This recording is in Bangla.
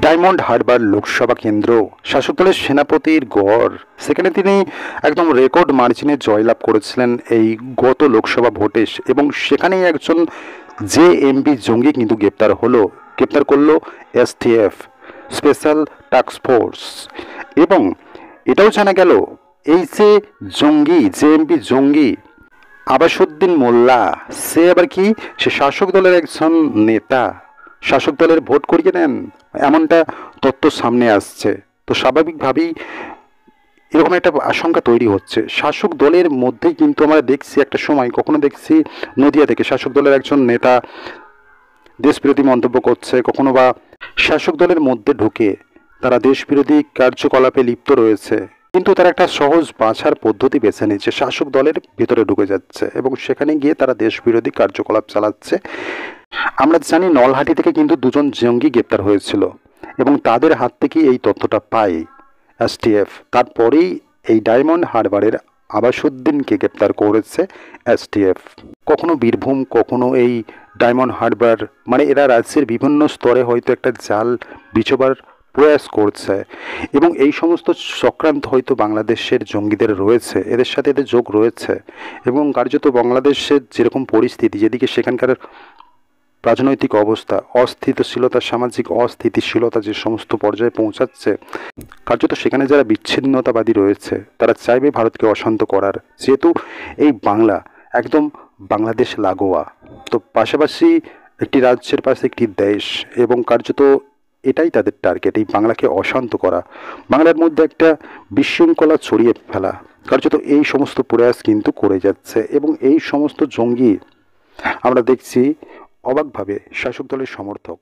ডায়মন্ড হারবার লোকসভা কেন্দ্র, শাসক দলের সেনাপতির গড়, সেখানে তিনি একদম রেকর্ড মার্জিনে জয়লাভ করেছিলেন এই গত লোকসভা ভোটে। এবং সেখানেই একজন জেএমবি জঙ্গি কিন্তু গ্রেপ্তার করলো এসটিএফ, স্পেশাল টাস্ক ফোর্স। এবং এটাও জানা গেল এই যে জেএমবি জঙ্গি আবাসুদ্দিন মোল্লা, সে আবার কি, সে শাসক দলের একজন নেতা, শাসক দলের ভোট করিয়ে নেন, এমনটা তথ্য সামনে আসছে। তো স্বাভাবিকভাবেই এরকম একটা আশঙ্কা তৈরি হচ্ছে শাসক দলের মধ্যেই। কিন্তু আমরা দেখছি একটা সময়, কখনো দেখছি নদিয়া থেকে শাসক দলের একজন নেতা দেশবিরোধী মন্তব্য করছে, কখনো বা শাসক দলের মধ্যে ঢুকে তারা দেশবিরোধী কার্যকলাপে লিপ্ত রয়েছে, কিন্তু তারা একটা সহজ বাছার পদ্ধতি বেছে নিচ্ছে, শাসক দলের ভিতরে ঢুকে যাচ্ছে এবং সেখানে গিয়ে তারা দেশবিরোধী কার্যকলাপ চালাচ্ছে। আমরা জানি নলহাটি থেকে কিন্তু দুজন জঙ্গি গ্রেপ্তার হয়েছিল এবং তাদের হাত থেকেই এই তথ্যটা পায় এসটিএফ। তারপরেই এই ডায়মন্ড হারবারের আবাসুদ্দিনকে গ্রেপ্তার করেছে এসটিএফ। কখনো বীরভূম, কখনো এই ডায়মন্ড হারবার, মানে এরা রাজ্যের বিভিন্ন স্তরে হয়তো একটা জাল বিছোবার প্রয়াস করছে এবং এই সমস্ত চক্রান্ত হয়তো বাংলাদেশের জঙ্গিদের রয়েছে, এদের সাথে এদের যোগ রয়েছে। এবং কার্যত বাংলাদেশের যেরকম পরিস্থিতি, যেদিকে সেখানকার রাজনৈতিক অবস্থা, অস্থিতিশীলতা, সামাজিক অস্থিতিশীলতা যে সমস্ত পর্যায়ে পৌঁছাচ্ছে, কার্যত সেখানে যারা বিচ্ছিন্নতাবাদী রয়েছে তারা চাইবে ভারতকে অশান্ত করার, যেহেতু এই বাংলা একদম বাংলাদেশ লাগোয়া। তো পাশাপাশি একটি রাজ্যের পাশে একটি দেশ, এবং কার্যত এটাই তাদের টার্গেট, এই বাংলাকে অশান্ত করা, বাংলার মধ্যে একটা বিশৃঙ্খলা ছড়িয়ে ফেলা। কার্যত এই সমস্ত প্রয়াস কিন্তু করে যাচ্ছে এবং এই সমস্ত জঙ্গি আমরা দেখছি অবাকভাবে শাসক দলের সমর্থক।